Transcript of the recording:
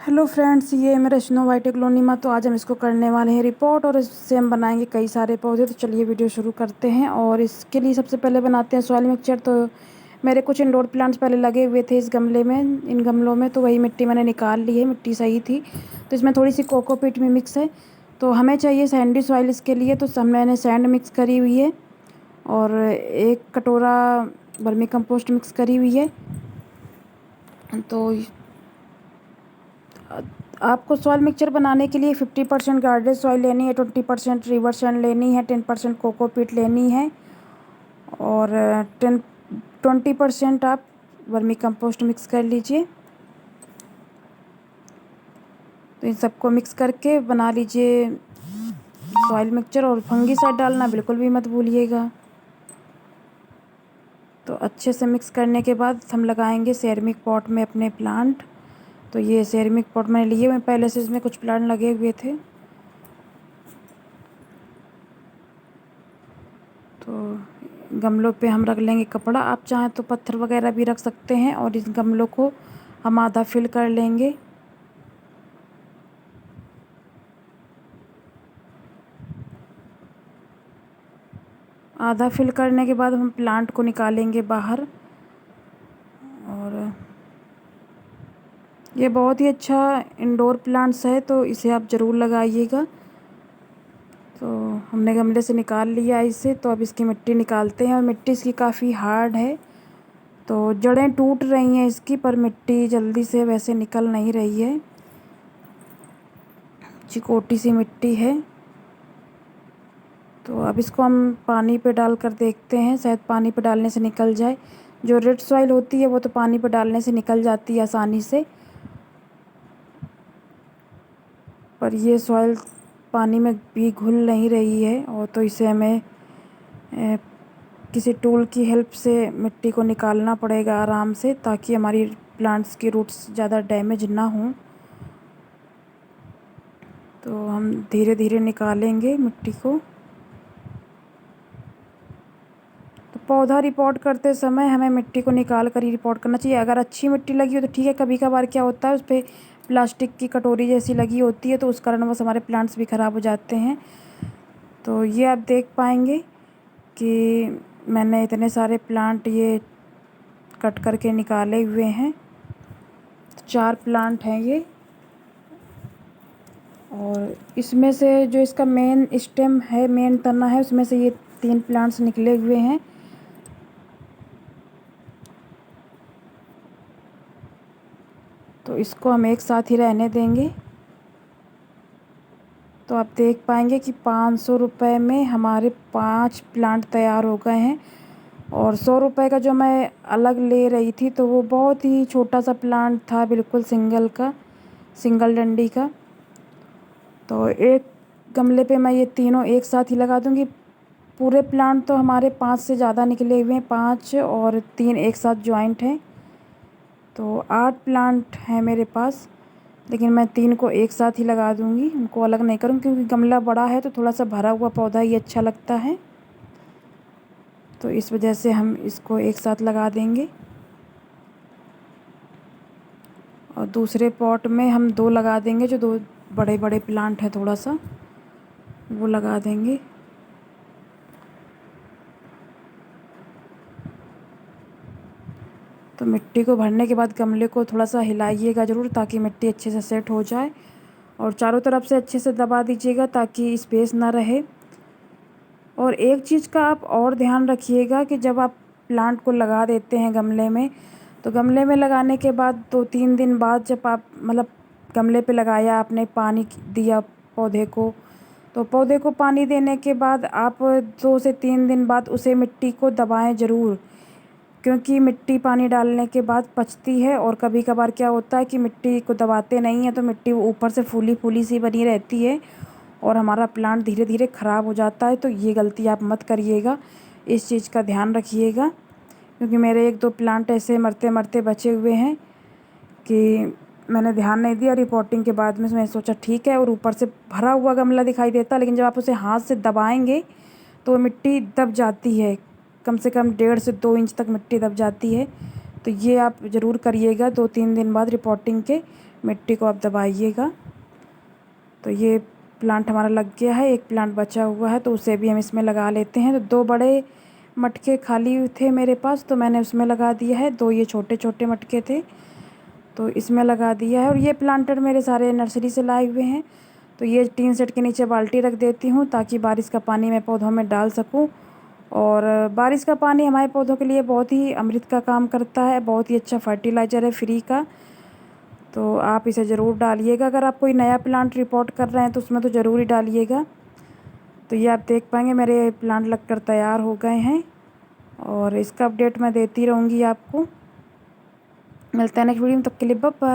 Hello friends, ये मेरा snow white aglaonema. तो आज हम इसको करने वाले हैं रिपोर्ट और इससे हम बनाएंगे कई सारे पौधे। तो चलिए वीडियो शुरू करते हैं। और इसके लिए सबसे पहले बनाते हैं सॉइल मिक्सचर। तो मेरे कुछ इंडोर प्लांट्स पहले लगे हुए थे इस गमले में, इन गमलों में, तो वही मिट्टी मैंने निकाल ली है। मिट्टी सही थी, तो इसमें थोड़ी सी कोकोपीट भी मिक्स है। तो हमें चाहिए सैंडी सॉइल इसके लिए। तो सब मैंने सैंड मिक्स करी हुई है और 1 कटोरा वर्मी कंपोस्ट मिक्स करी हुई है। तो आपको सॉइल मिक्सचर बनाने के लिए 50% गार्डन सॉइल लेनी है, 20% रिवर सैंड लेनी है, 10% कोकोपीट लेनी है और 20% आप वर्मी कंपोस्ट मिक्स कर लीजिए। तो इन सबको मिक्स करके बना लीजिए सॉइल मिक्सचर। और फंगीसाइड डालना बिल्कुल भी मत भूलिएगा। तो अच्छे से मिक्स करने के बाद हम लगाएंगे सेरेमिक पॉट में अपने प्लांट। तो ये सेरेमिक पॉट मैंने लिए हुए पहले से, इसमें कुछ प्लांट लगे हुए थे। तो गमलों पे हम रख लेंगे कपड़ा। आप चाहें तो पत्थर वगैरह भी रख सकते हैं। और इस गमलों को हम आधा फिल कर लेंगे। आधा फिल करने के बाद हम प्लांट को निकालेंगे बाहर। और ये बहुत ही अच्छा इंडोर प्लांट्स है, तो इसे आप ज़रूर लगाइएगा। तो हमने गमले से निकाल लिया इसे। तो अब इसकी मिट्टी निकालते हैं। और मिट्टी इसकी काफ़ी हार्ड है, तो जड़ें टूट रही हैं इसकी, पर मिट्टी जल्दी से वैसे निकल नहीं रही है। चिकोटी सी मिट्टी है। तो अब इसको हम पानी पे डाल कर देखते हैं, शायद पानी पे डालने से निकल जाए। जो रेड सॉइल होती है वो तो पानी पे डालने से निकल जाती है आसानी से, पर ये सॉइल पानी में भी घुल नहीं रही है। और तो इसे हमें किसी टूल की हेल्प से मिट्टी को निकालना पड़ेगा आराम से, ताकि हमारी प्लांट्स की रूट्स ज़्यादा डैमेज ना हों। तो हम धीरे धीरे निकालेंगे मिट्टी को। तो पौधा रिपोर्ट करते समय हमें मिट्टी को निकाल कर ही रिपोर्ट करना चाहिए। अगर अच्छी मिट्टी लगी हो तो ठीक है। कभी कभार क्या होता है, उस पर प्लास्टिक की कटोरी जैसी लगी होती है, तो उस कारणवश हमारे प्लांट्स भी ख़राब हो जाते हैं। तो ये आप देख पाएंगे कि मैंने इतने सारे प्लांट ये कट करके निकाले हुए हैं। 4 प्लांट हैं ये। और इसमें से जो इसका मेन स्टेम है, मेन तना है, उसमें से ये 3 प्लांट्स निकले हुए हैं। तो इसको हम एक साथ ही रहने देंगे। तो आप देख पाएंगे कि 500 रुपये में हमारे 5 प्लांट तैयार हो गए हैं। और 100 रुपये का जो मैं अलग ले रही थी, तो वो बहुत ही छोटा सा प्लांट था, बिल्कुल सिंगल डंडी का। तो एक गमले पे मैं ये तीनों एक साथ ही लगा दूंगी। पूरे प्लांट तो हमारे 5 से ज़्यादा निकले हुए हैं, 5 और 3 एक साथ जॉइंट हैं। तो 8 प्लांट हैं मेरे पास, लेकिन मैं 3 को एक साथ ही लगा दूंगी, उनको अलग नहीं करूँगी, क्योंकि गमला बड़ा है तो थोड़ा सा भरा हुआ पौधा ही अच्छा लगता है। तो इस वजह से हम इसको एक साथ लगा देंगे। और दूसरे पॉट में हम 2 लगा देंगे, जो 2 बड़े बड़े प्लांट हैं, थोड़ा सा वो लगा देंगे। तो मिट्टी को भरने के बाद गमले को थोड़ा सा हिलाइएगा ज़रूर, ताकि मिट्टी अच्छे से सेट हो जाए। और चारों तरफ से अच्छे से दबा दीजिएगा, ताकि स्पेस ना रहे। और एक चीज़ का आप और ध्यान रखिएगा कि जब आप प्लांट को लगा देते हैं गमले में, तो गमले में लगाने के बाद 2-3 दिन बाद, जब आप मतलब गमले पे लगाया, आपने पानी दिया पौधे को, तो पौधे को पानी देने के बाद आप 2 से 3 दिन बाद उसे मिट्टी को दबाएं ज़रूर, क्योंकि मिट्टी पानी डालने के बाद पचती है। और कभी कभार क्या होता है कि मिट्टी को दबाते नहीं हैं, तो मिट्टी ऊपर से फूली फूली सी बनी रहती है और हमारा प्लांट धीरे धीरे ख़राब हो जाता है। तो ये गलती आप मत करिएगा, इस चीज़ का ध्यान रखिएगा। क्योंकि मेरे 1-2 प्लांट ऐसे मरते मरते बचे हुए हैं कि मैंने ध्यान नहीं दिया। रिपोर्टिंग के बाद में मैंने सोचा ठीक है, और ऊपर से भरा हुआ गमला दिखाई देता, लेकिन जब आप उसे हाथ से दबाएंगे तो मिट्टी दब जाती है। कम से कम 1.5 से 2 इंच तक मिट्टी दब जाती है। तो ये आप ज़रूर करिएगा 2-3 दिन बाद रिपोर्टिंग के। मिट्टी को आप दबाइएगा। तो ये प्लांट हमारा लग गया है, एक प्लांट बचा हुआ है तो उसे भी हम इसमें लगा लेते हैं। तो 2 बड़े मटके खाली थे मेरे पास तो मैंने उसमें लगा दिया है, 2 ये छोटे छोटे मटके थे तो इसमें लगा दिया है। और ये प्लांटर मेरे सारे नर्सरी से लाए हुए हैं। तो ये टीन सेट के नीचे बाल्टी रख देती हूँ ताकि बारिश का पानी मैं पौधों में डाल सकूँ। और बारिश का पानी हमारे पौधों के लिए बहुत ही अमृत का काम करता है, बहुत ही अच्छा फर्टिलाइज़र है फ्री का। तो आप इसे ज़रूर डालिएगा। अगर आप कोई नया प्लांट रिपोर्ट कर रहे हैं तो उसमें तो ज़रूर ही डालिएगा। तो ये आप देख पाएंगे मेरे प्लांट लगकर तैयार हो गए हैं और इसका अपडेट मैं देती रहूँगी आपको। मिलते हैं नेक्स्ट वीडियो में, तब के लिए बाय बाय।